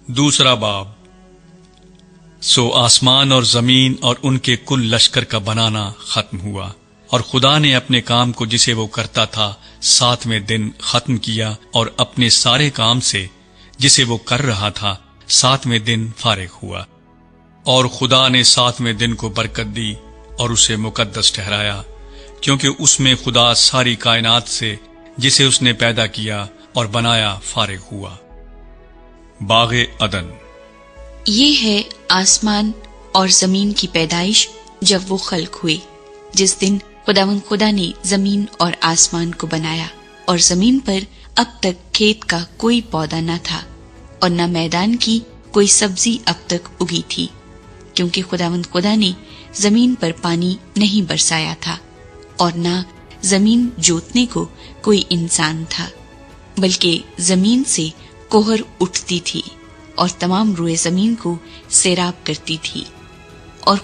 دوسرا باب۔ سو آسمان اور زمین اور ان کے کل لشکر کا بنانا ختم ہوا، اور خدا نے اپنے کام کو جسے وہ کرتا تھا 7ویں دن ختم کیا، اور اپنے سارے کام سے جسے وہ کر رہا تھا 7ویں دن فارغ ہوا۔ اور خدا نے 7ویں دن کو برکت دی اور اسے مقدس ٹھہرایا، کیونکہ اس میں خدا ساری کائنات سے جسے اس نے پیدا کیا اور بنایا فارغ ہوا۔ باغ عدن۔ یہ ہے آسمان اور زمین کی پیدائش جب وہ خلق ہوئے، جس دن خدا نے زمین اور آسمان کو بنایا، اور زمین پر اب تک کھیت کا کوئی پودا نہ تھا، اور نہ میدان کی کوئی سبزی اب تک اگی تھی، کیونکہ خدا نے زمین پر پانی نہیں برسایا تھا، اور نہ زمین جوتنے کو کوئی انسان تھا، بلکہ زمین سے کوہر اٹھتی تھی اور تمام روئے زمین کو سیراب کرتی تھی۔ اور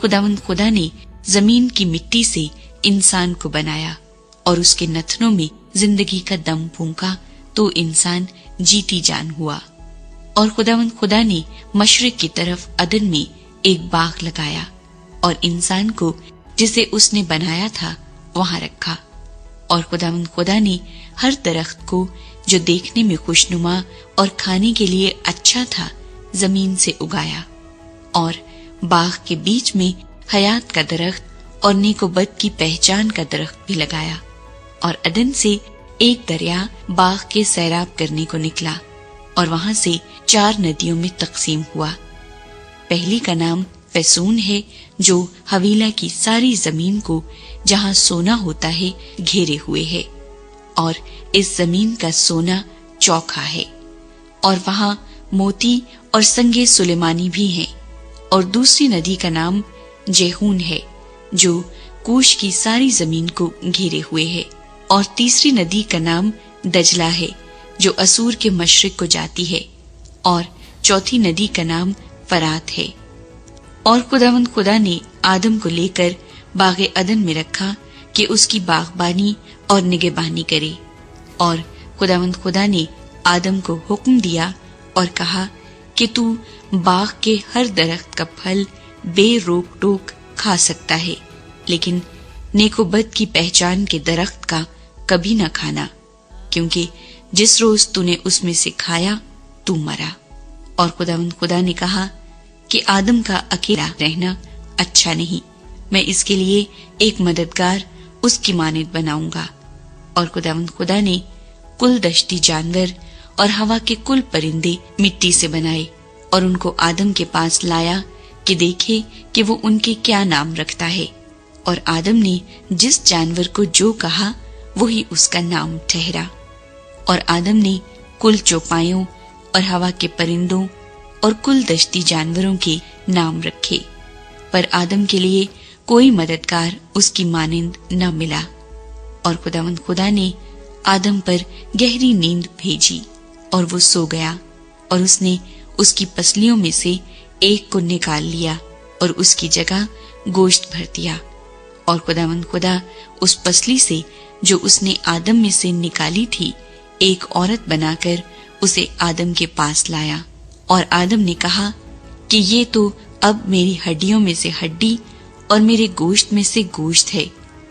خدا نے زمین کی مٹی سے انسان کو بنایا، اور اس کے نتنوں میں زندگی کا دم پھونکا، تو انسان جیتی جان ہوا۔ اور خدا نے مشرق کی طرف عدن میں ایک باغ لگایا، اور انسان کو جسے اس نے بنایا تھا وہاں رکھا۔ اور خدا نے ہر درخت کو جو دیکھنے میں خوشنما اور کھانے کے لیے اچھا تھا زمین سے اگایا، اور باغ کے بیچ میں حیات کا درخت اور نیک و بد کی پہچان کا درخت بھی لگایا۔ اور عدن سے ایک دریا باغ کے سیراب کرنے کو نکلا، اور وہاں سے 4 ندیوں میں تقسیم ہوا۔ پہلی کا نام فیسون ہے، جو حویلہ کی ساری زمین کو جہاں سونا ہوتا ہے گھیرے ہوئے ہے، اور اس زمین کا سونا چوکھا ہے، اور وہاں موتی اور سنگ سلیمانی بھی ہیں۔ اور دوسری ندی کا نام جیہون ہے، جو کوش کی ساری زمین کو گھیرے ہوئے ہے۔ اور تیسری ندی کا نام دجلہ ہے، جو اسور کے مشرق کو جاتی ہے۔ اور چوتھی ندی کا نام فرات ہے۔ اور خدا نے آدم کو لے کر باغ عدن میں رکھا کہ اس کی باغبانی اور نگہبانی کرے۔ اور خدا نے آدم کو حکم دیا اور کہا کہ تو باغ کے ہر درخت کا پھل بے روک ٹوک کھا سکتا ہے، لیکن نیک و بد کی پہچان کے درخت کا کبھی نہ کھانا، کیونکہ جس روز تو نے اس میں سے کھایا تو مرا۔ اور خدا نے کہا کہ آدم کا اکیلا رہنا اچھا نہیں، میں اس کے لیے ایک مددگار اس کی مانند بناؤں گا۔ اور خدا نے کل دشتی جانور اور ہوا کے کل پرندے مٹی سے بنائے، اور ان کو آدم کے پاس لایا کہ دیکھے کہ وہ ان کے کیا نام رکھتا ہے۔ اور آدم نے جس جانور کو جو کہا وہی اس کا نام ٹھہرا۔ اور آدم نے کل چوپایوں اور ہوا کے پرندوں اور کل دشتی جانوروں کے نام رکھے، پر آدم کے لیے کوئی مددگار اس کی مانند نہ ملا۔ اور خدا نے آدم پر گہری نیند بھیجی، اور وہ سو گیا، اور اس نے اس کی پسلیوں میں سے ایک کو نکال لیا اور اس کی جگہ گوشت بھر دیا۔ اور خدا اس پسلی سے جو اس نے آدم میں سے نکالی تھی ایک عورت بنا کر اسے آدم کے پاس لایا۔ اور آدم نے کہا کہ یہ تو اب میری ہڈیوں میں سے ہڈی اور میرے گوشت میں سے گوشت ہے،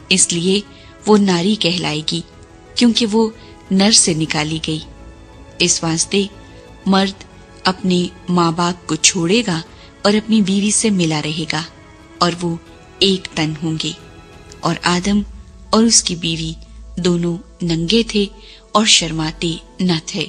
اس لیے وہ ناری کہلائے گی، کیونکہ وہ نر سے نکالی گئی۔ اس واسطے مرد اپنے ماں باپ کو چھوڑے گا اور اپنی بیوی سے ملا رہے گا، اور وہ ایک تن ہوں گے۔ اور آدم اور اس کی بیوی دونوں ننگے تھے اور شرماتے نہ تھے۔